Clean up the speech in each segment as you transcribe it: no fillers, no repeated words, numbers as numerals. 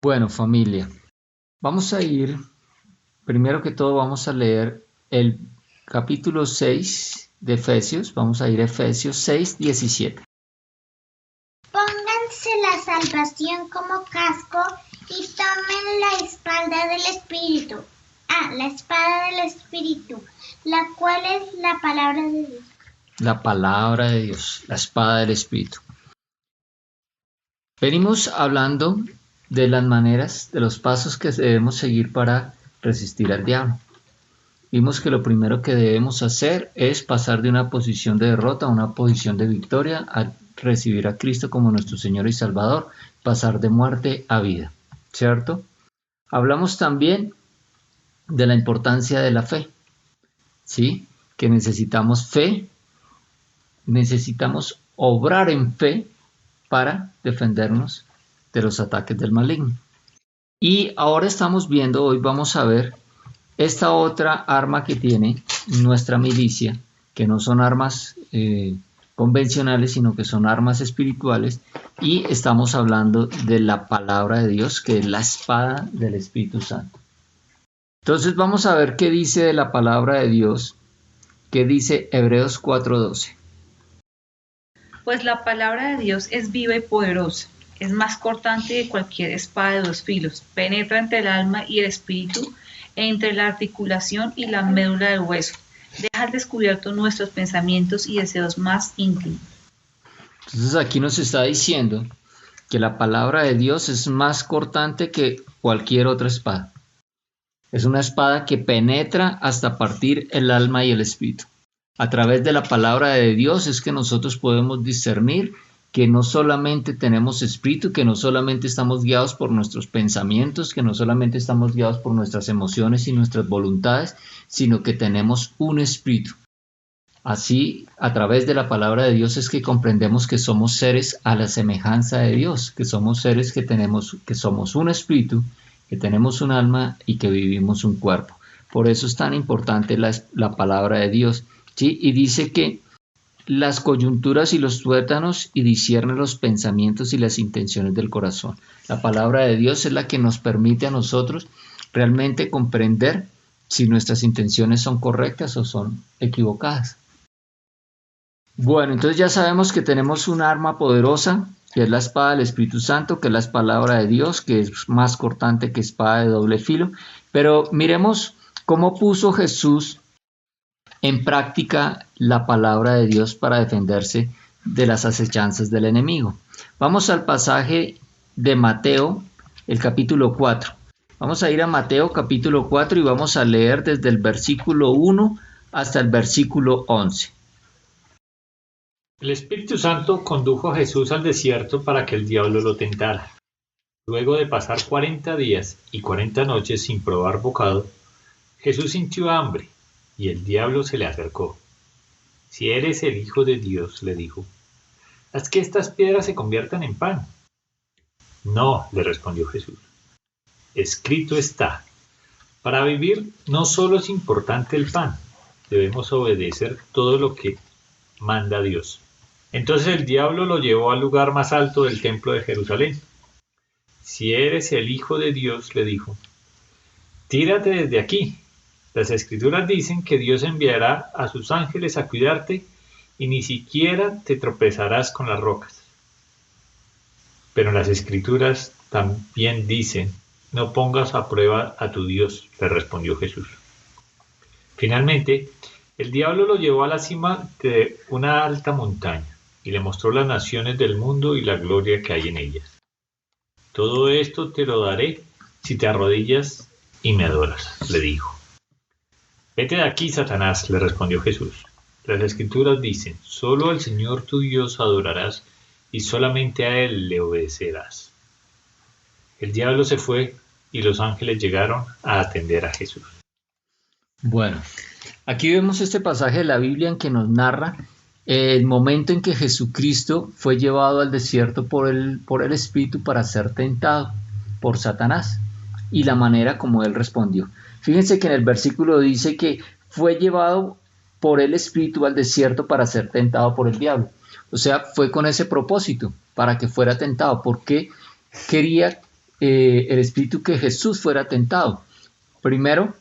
Bueno, familia, vamos a ir, primero que todo vamos a leer el capítulo 6 de Efesios, vamos a ir a Efesios 6:17. Pónganse la salvación como casco y tomen la espada del Espíritu. La espada del Espíritu, la cual es la palabra de Dios. La palabra de Dios, la espada del Espíritu. Venimos hablando de las maneras, de los pasos que debemos seguir para resistir al diablo. Vimos que lo primero que debemos hacer es pasar de una posición de derrota a una posición de victoria, a recibir a Cristo como nuestro Señor y Salvador, pasar de muerte a vida, ¿cierto? Hablamos también de la importancia de la fe, ¿sí? Que necesitamos fe, necesitamos obrar en fe para defendernos de los ataques del maligno. Y ahora estamos viendo, hoy vamos a ver esta otra arma que tiene nuestra milicia, que no son armas convencionales, sino que son armas espirituales, y estamos hablando de la palabra de Dios, que es la espada del Espíritu Santo. Entonces vamos a ver qué dice de la palabra de Dios, qué dice Hebreos 4:12. Pues la palabra de Dios es viva y poderosa, es más cortante que cualquier espada de dos filos, penetra entre el alma y el espíritu, entre la articulación y la médula del hueso, deja al descubierto nuestros pensamientos y deseos más íntimos. Entonces aquí nos está diciendo que la palabra de Dios es más cortante que cualquier otra espada. Es una espada que penetra hasta partir el alma y el espíritu. A través de la palabra de Dios es que nosotros podemos discernir que no solamente tenemos espíritu, que no solamente estamos guiados por nuestros pensamientos, que no solamente estamos guiados por nuestras emociones y nuestras voluntades, sino que tenemos un espíritu. Así, a través de la palabra de Dios es que comprendemos que somos seres a la semejanza de Dios, que somos seres que somos un espíritu, que tenemos un alma y que vivimos un cuerpo. Por eso es tan importante la palabra de Dios, ¿sí? Y dice que las coyunturas y los tuétanos y discierne los pensamientos y las intenciones del corazón. La palabra de Dios es la que nos permite a nosotros realmente comprender si nuestras intenciones son correctas o son equivocadas. Bueno, entonces ya sabemos que tenemos un arma poderosa, que es la espada del Espíritu Santo, que es la palabra de Dios, que es más cortante que espada de doble filo. Pero miremos cómo puso Jesús en práctica la palabra de Dios para defenderse de las acechanzas del enemigo. Vamos al pasaje de Mateo, el capítulo 4. Vamos a ir a Mateo capítulo 4 y vamos a leer desde el versículo 1 hasta el versículo 11. El Espíritu Santo condujo a Jesús al desierto para que el diablo lo tentara. Luego de pasar 40 días y 40 noches sin probar bocado, Jesús sintió hambre y el diablo se le acercó. Si eres el Hijo de Dios, le dijo, haz que estas piedras se conviertan en pan. No, le respondió Jesús. Escrito está, para vivir no solo es importante el pan, debemos obedecer todo lo que manda Dios. Entonces el diablo lo llevó al lugar más alto del templo de Jerusalén. Si eres el Hijo de Dios, le dijo, tírate desde aquí. Las Escrituras dicen que Dios enviará a sus ángeles a cuidarte y ni siquiera te tropezarás con las rocas. Pero las Escrituras también dicen, no pongas a prueba a tu Dios, le respondió Jesús. Finalmente, el diablo lo llevó a la cima de una alta montaña y le mostró las naciones del mundo y la gloria que hay en ellas. Todo esto te lo daré si te arrodillas y me adoras, le dijo. Vete de aquí, Satanás, le respondió Jesús. Las Escrituras dicen, solo al Señor tu Dios adorarás y solamente a Él le obedecerás. El diablo se fue y los ángeles llegaron a atender a Jesús. Bueno, aquí vemos este pasaje de la Biblia en que nos narra el momento en que Jesucristo fue llevado al desierto por el Espíritu para ser tentado por Satanás y la manera como él respondió. Fíjense que en el versículo dice que fue llevado por el Espíritu al desierto para ser tentado por el diablo. O sea, fue con ese propósito, para que fuera tentado, porque quería el espíritu que Jesús fuera tentado. Primero,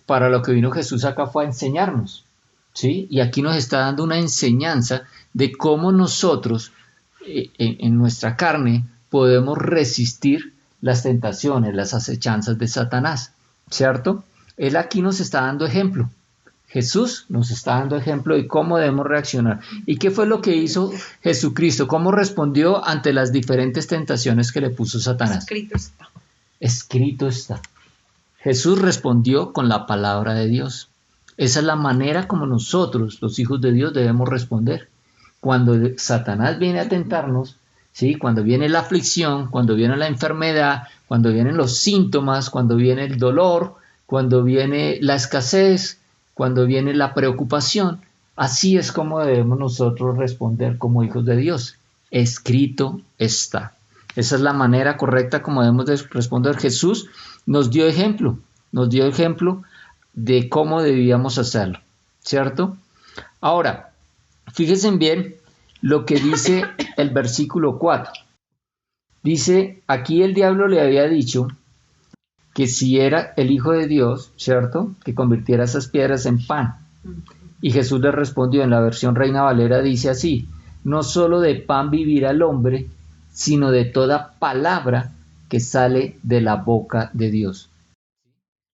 para lo que vino Jesús acá fue a enseñarnos, ¿sí? Y aquí nos está dando una enseñanza de cómo nosotros en nuestra carne podemos resistir las tentaciones, las acechanzas de Satanás, ¿cierto? Él aquí nos está dando ejemplo. Jesús nos está dando ejemplo de cómo debemos reaccionar. ¿Y qué fue lo que hizo Jesucristo? ¿Cómo respondió ante las diferentes tentaciones que le puso Satanás? Escrito está. Escrito está. Jesús respondió con la palabra de Dios. Esa es la manera como nosotros, los hijos de Dios, debemos responder. Cuando Satanás viene a tentarnos, ¿sí? Cuando viene la aflicción, cuando viene la enfermedad, cuando vienen los síntomas, cuando viene el dolor, cuando viene la escasez, cuando viene la preocupación, así es como debemos nosotros responder como hijos de Dios. Escrito está. Esa es la manera correcta como debemos de responder. Jesús nos dio ejemplo de cómo debíamos hacerlo, ¿cierto? Ahora, fíjense bien lo que dice el versículo 4. Dice, aquí el diablo le había dicho que si era el Hijo de Dios, ¿cierto? Que convirtiera esas piedras en pan. Y Jesús le respondió, en la versión Reina Valera dice así, no solo de pan vivirá el hombre, sino de toda palabra que sale de la boca de Dios.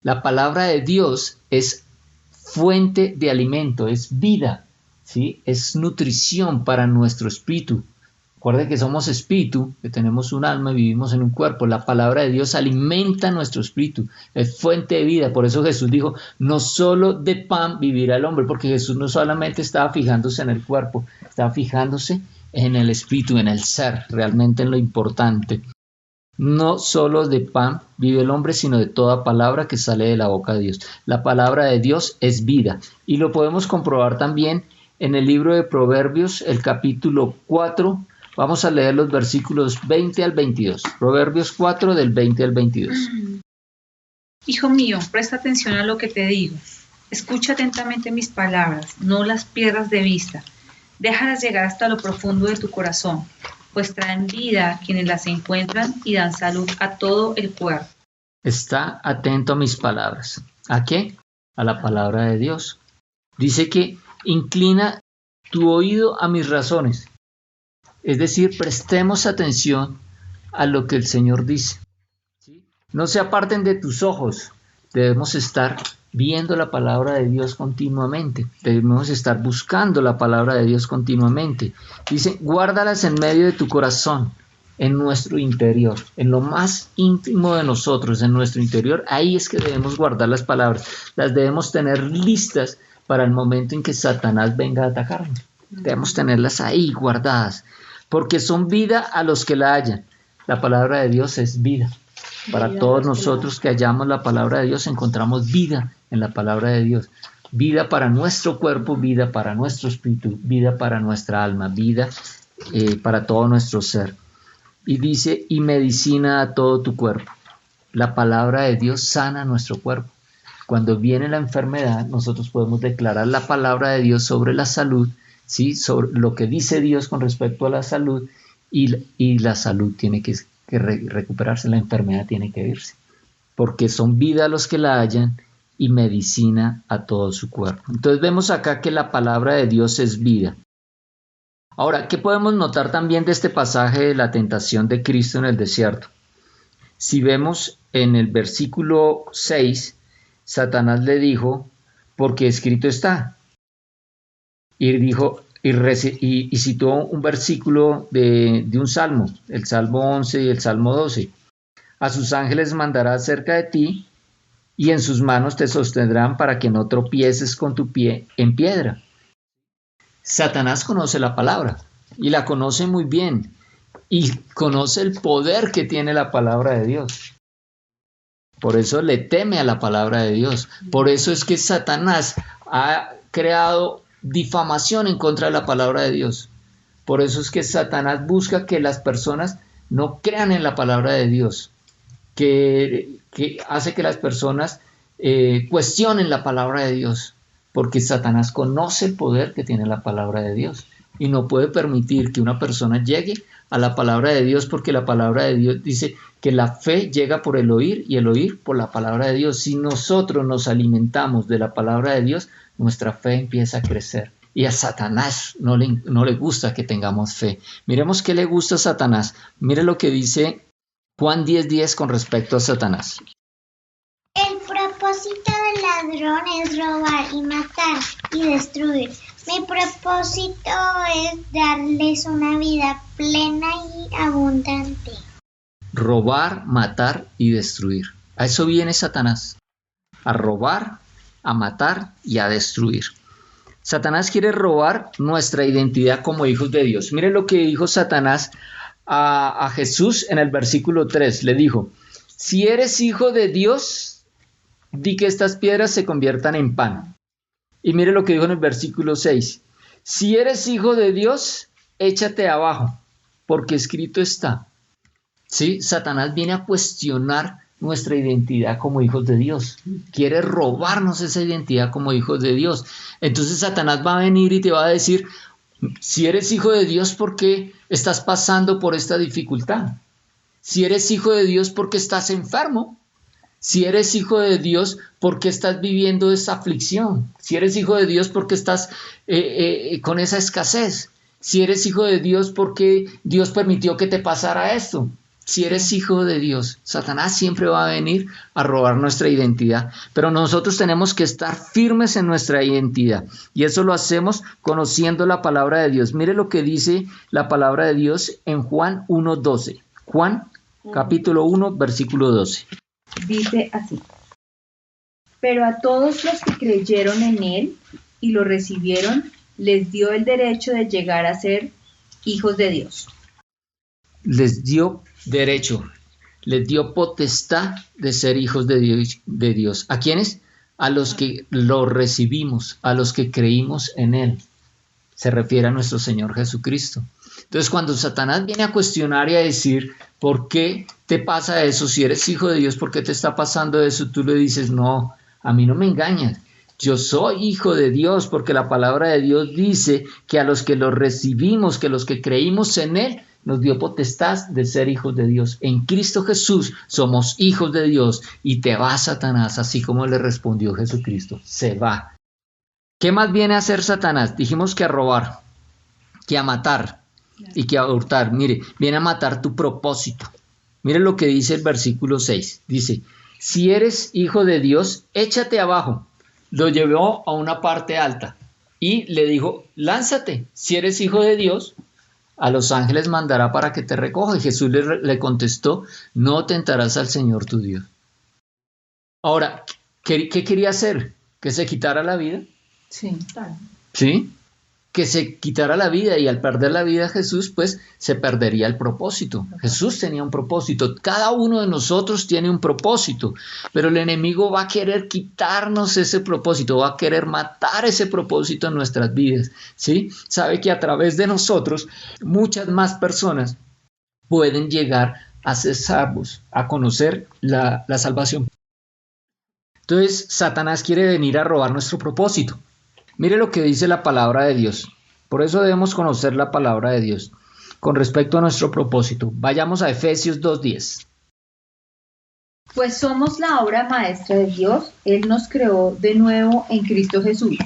La palabra de Dios es fuente de alimento, es vida, ¿sí? Es nutrición para nuestro espíritu. Recuerden que somos espíritu, que tenemos un alma y vivimos en un cuerpo. La palabra de Dios alimenta nuestro espíritu, es fuente de vida. Por eso Jesús dijo, no solo de pan vivirá el hombre, porque Jesús no solamente estaba fijándose en el cuerpo, estaba fijándose en el espíritu, en el ser, realmente en lo importante. No solo de pan vive el hombre, sino de toda palabra que sale de la boca de Dios. La palabra de Dios es vida. Y lo podemos comprobar también en el libro de Proverbios, el capítulo 4. Vamos a leer los versículos 20 al 22. Proverbios 4, del 20 al 22. Hijo mío, presta atención a lo que te digo. Escucha atentamente mis palabras, no las pierdas de vista. Déjalas llegar hasta lo profundo de tu corazón, pues traen vida a quienes las encuentran y dan salud a todo el cuerpo. Está atento a mis palabras. ¿A qué? A la palabra de Dios. Dice que inclina tu oído a mis razones. Es decir, prestemos atención a lo que el Señor dice. No se aparten de tus ojos. Debemos estar viendo la palabra de Dios continuamente. Debemos estar buscando la palabra de Dios continuamente. Dice, guárdalas en medio de tu corazón, en nuestro interior, en lo más íntimo de nosotros, en nuestro interior. Ahí es que debemos guardar las palabras. Las debemos tener listas para el momento en que Satanás venga a atacarnos. Debemos tenerlas ahí guardadas, porque son vida a los que la hallan. La palabra de Dios es vida. Para todos nosotros que hallamos la palabra de Dios, encontramos vida en la palabra de Dios. Vida para nuestro cuerpo, vida para nuestro espíritu, vida para nuestra alma, vida para todo nuestro ser. Y dice, y medicina a todo tu cuerpo. La palabra de Dios sana nuestro cuerpo. Cuando viene la enfermedad, nosotros podemos declarar la palabra de Dios sobre la salud, ¿sí? Sobre lo que dice Dios con respecto a la salud, y la salud tiene que recuperarse, la enfermedad tiene que irse, porque son vida los que la hallan y medicina a todo su cuerpo. Entonces vemos acá que la palabra de Dios es vida. Ahora, ¿qué podemos notar también de este pasaje de la tentación de Cristo en el desierto? Si vemos en el versículo 6, Satanás le dijo, porque escrito está, y dijo, y citó un versículo de un salmo, el Salmo 11 y el Salmo 12. A sus ángeles mandará cerca de ti, y en sus manos te sostendrán para que no tropieces con tu pie en piedra. Satanás conoce la palabra, y la conoce muy bien, y conoce el poder que tiene la palabra de Dios. Por eso le teme a la palabra de Dios. Por eso es que Satanás ha creado difamación en contra de la palabra de Dios. Por eso es que Satanás busca que las personas no crean en la palabra de Dios, que hace que las personas cuestionen la palabra de Dios, porque Satanás conoce el poder que tiene la palabra de Dios. y no puede permitir que una persona llegue a la palabra de Dios, porque la palabra de Dios dice que la fe llega por el oír y el oír por la palabra de Dios. Si nosotros nos alimentamos de la palabra de Dios, nuestra fe empieza a crecer. Y a Satanás no le gusta que tengamos fe. Miremos qué le gusta a Satanás. Mire lo que dice Juan 10:10 con respecto a Satanás. El propósito del ladrón es robar y matar y destruir. Mi propósito es darles una vida plena y abundante. Robar, matar y destruir. A eso viene Satanás. A robar, a matar y a destruir. Satanás quiere robar nuestra identidad como hijos de Dios. Mire lo que dijo Satanás a Jesús en el versículo 3. Le dijo, si eres hijo de Dios, di que estas piedras se conviertan en pan. Y mire lo que dijo en el versículo 6. Si eres hijo de Dios, échate abajo, porque escrito está. ¿Sí? Satanás viene a cuestionar nuestra identidad como hijos de Dios. Quiere robarnos esa identidad como hijos de Dios. Entonces Satanás va a venir y te va a decir, si eres hijo de Dios, ¿por qué estás pasando por esta dificultad? Si eres hijo de Dios, ¿por qué estás enfermo? Si eres hijo de Dios, ¿por qué estás viviendo esa aflicción? Si eres hijo de Dios, ¿por qué estás con esa escasez? Si eres hijo de Dios, ¿por qué Dios permitió que te pasara esto? Si eres hijo de Dios, Satanás siempre va a venir a robar nuestra identidad, pero nosotros tenemos que estar firmes en nuestra identidad y eso lo hacemos conociendo la palabra de Dios. Mire lo que dice la palabra de Dios en Juan 1:12. Juan capítulo 1 versículo 12. Dice así: pero a todos los que creyeron en él y lo recibieron, les dio el derecho de llegar a ser hijos de Dios. Les dio derecho, les dio potestad de ser hijos de Dios. ¿A quiénes? A los que lo recibimos, a los que creímos en él. Se refiere a nuestro Señor Jesucristo. Entonces, cuando Satanás viene a cuestionar y a decir, ¿por qué te pasa eso? Si eres hijo de Dios, ¿por qué te está pasando eso? Tú le dices, no, a mí no me engañas. Yo soy hijo de Dios, porque la palabra de Dios dice que a los que lo recibimos, que los que creímos en él, nos dio potestad de ser hijos de Dios. En Cristo Jesús somos hijos de Dios y te va Satanás, así como le respondió Jesucristo, se va. ¿Qué más viene a hacer Satanás? Dijimos que a robar, que a matar y que a hurtar. Mire, viene a matar tu propósito. Mire lo que dice el versículo 6. Dice, si eres hijo de Dios, échate abajo. Lo llevó a una parte alta y le dijo, lánzate, si eres hijo de Dios, a los ángeles mandará para que te recoja. Y Jesús le contestó, no tentarás al Señor tu Dios. Ahora, ¿qué quería hacer? ¿Que se quitara la vida? Sí, claro. ¿Sí? Que se quitara la vida, y al perder la vida Jesús, pues se perdería el propósito. Jesús tenía un propósito, cada uno de nosotros tiene un propósito, pero el enemigo va a querer quitarnos ese propósito, va a querer matar ese propósito en nuestras vidas, ¿sí? Sabe que a través de nosotros muchas más personas pueden llegar a ser salvos, a conocer la salvación. Entonces Satanás quiere venir a robar nuestro propósito. Mire lo que dice la palabra de Dios. Por eso debemos conocer la palabra de Dios con respecto a nuestro propósito. Vayamos a Efesios 2:10. Pues somos la obra maestra de Dios. Él nos creó de nuevo en Cristo Jesús,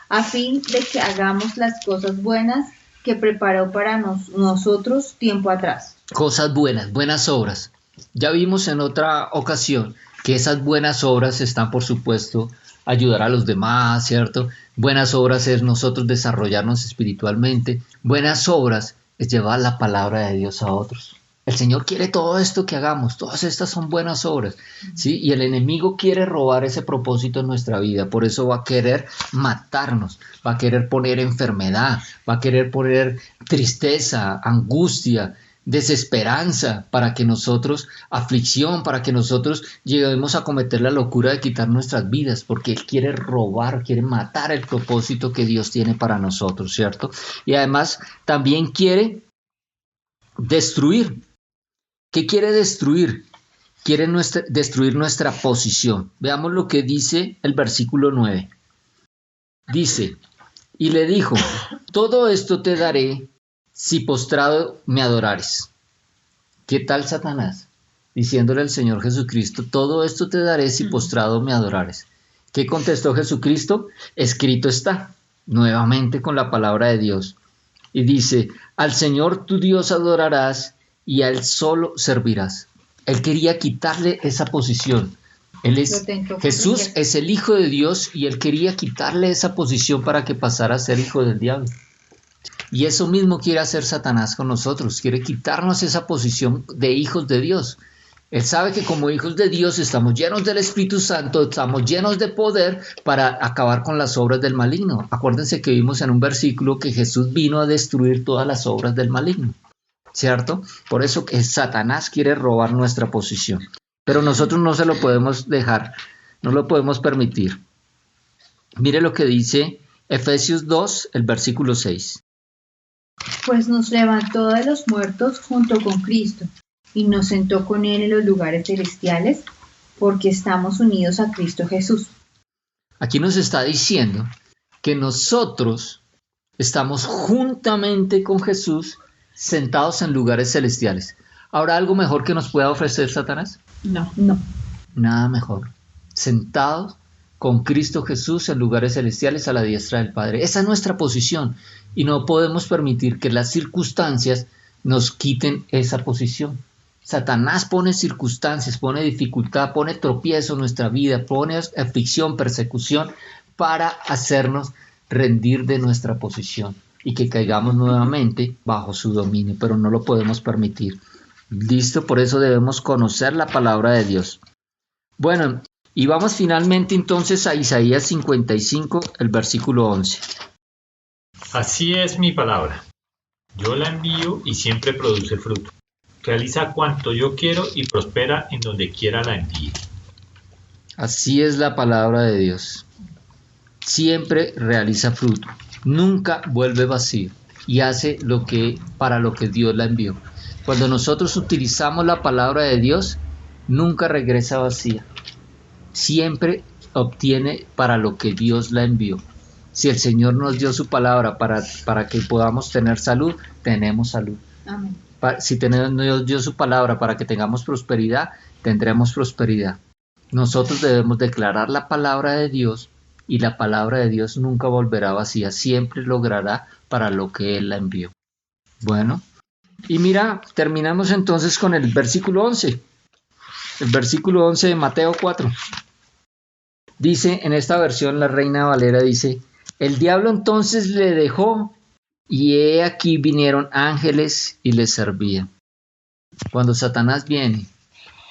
a fin de que hagamos las cosas buenas que preparó para nosotros tiempo atrás. Cosas buenas, buenas obras. Ya vimos en otra ocasión que esas buenas obras están, por supuesto, ayudar a los demás, ¿cierto? Buenas obras es nosotros desarrollarnos espiritualmente. Buenas obras es llevar la palabra de Dios a otros. El Señor quiere todo esto que hagamos, todas estas son buenas obras, ¿sí? Y el enemigo quiere robar ese propósito en nuestra vida, por eso va a querer matarnos, va a querer poner enfermedad, va a querer poner tristeza, angustia, desesperanza, para que nosotros, aflicción, para que nosotros lleguemos a cometer la locura de quitar nuestras vidas, porque Él quiere robar, quiere matar el propósito que Dios tiene para nosotros, ¿cierto? Y además también quiere destruir. ¿Qué quiere destruir? Quiere destruir nuestra posición. Veamos lo que dice el versículo 9. Dice, y le dijo, Todo esto te daré si postrado me adorares. ¿Qué tal Satanás? Diciéndole al Señor Jesucristo, todo esto te daré si postrado me adorares. ¿Qué contestó Jesucristo? Escrito está, nuevamente con la palabra de Dios. Y dice, al Señor tu Dios adorarás y a Él solo servirás. Él quería quitarle esa posición. Jesús es el Hijo de Dios y Él quería quitarle esa posición para que pasara a ser hijo del diablo. Y eso mismo quiere hacer Satanás con nosotros, quiere quitarnos esa posición de hijos de Dios. Él sabe que como hijos de Dios estamos llenos del Espíritu Santo, estamos llenos de poder para acabar con las obras del maligno. Acuérdense que vimos en un versículo que Jesús vino a destruir todas las obras del maligno, ¿cierto? Por eso que Satanás quiere robar nuestra posición. Pero nosotros no se lo podemos dejar, no lo podemos permitir. Mire lo que dice Efesios 2, el versículo 6. Pues nos levantó de los muertos junto con Cristo y nos sentó con Él en los lugares celestiales, porque estamos unidos a Cristo Jesús. Aquí nos está diciendo que nosotros estamos juntamente con Jesús sentados en lugares celestiales. ¿Habrá algo mejor que nos pueda ofrecer Satanás? No. Nada mejor. Sentados con Cristo Jesús en lugares celestiales a la diestra del Padre. Esa es nuestra posición y no podemos permitir que las circunstancias nos quiten esa posición. Satanás pone circunstancias, pone dificultad, pone tropiezo en nuestra vida, pone aflicción, persecución para hacernos rendir de nuestra posición y que caigamos nuevamente bajo su dominio, pero no lo podemos permitir. Listo, por eso debemos conocer la palabra de Dios. Bueno, y vamos finalmente entonces a Isaías 55, el versículo 11. Así es mi palabra. Yo la envío y siempre produce fruto. Realiza cuanto yo quiero y prospera en donde quiera la envíe. Así es la palabra de Dios. Siempre realiza fruto. Nunca vuelve vacío y hace para lo que Dios la envió. Cuando nosotros utilizamos la palabra de Dios, nunca regresa vacía. Siempre obtiene para lo que Dios la envió. Si el Señor nos dio su palabra para que podamos tener salud, tenemos salud. Amén. Si Dios dio su palabra para que tengamos prosperidad, tendremos prosperidad. Nosotros debemos declarar la palabra de Dios y la palabra de Dios nunca volverá vacía, siempre logrará para lo que Él la envió. Bueno, y mira, terminamos entonces con el versículo 11. El versículo 11 de Mateo 4. Dice, en esta versión la Reina Valera dice, el diablo entonces le dejó y he aquí vinieron ángeles y le servían. Cuando Satanás viene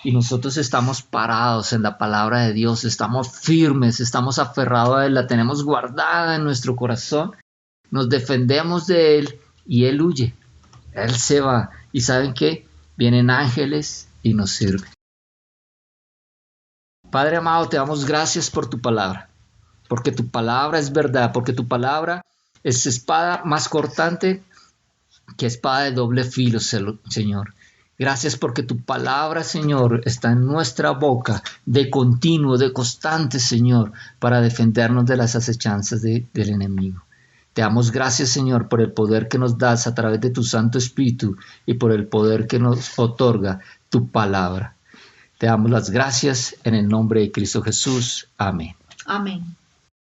y nosotros estamos parados en la palabra de Dios, estamos firmes, estamos aferrados a Él, la tenemos guardada en nuestro corazón, nos defendemos de Él y Él huye. Él se va. ¿Y saben qué? Vienen ángeles y nos sirven. Padre amado, te damos gracias por tu palabra, porque tu palabra es verdad, porque tu palabra es espada más cortante que espada de doble filo, Señor. Gracias porque tu palabra, Señor, está en nuestra boca de continuo, de constante, Señor, para defendernos de las acechanzas del enemigo. Te damos gracias, Señor, por el poder que nos das a través de tu Santo Espíritu y por el poder que nos otorga tu palabra. Te damos las gracias en el nombre de Cristo Jesús. Amén. Amén.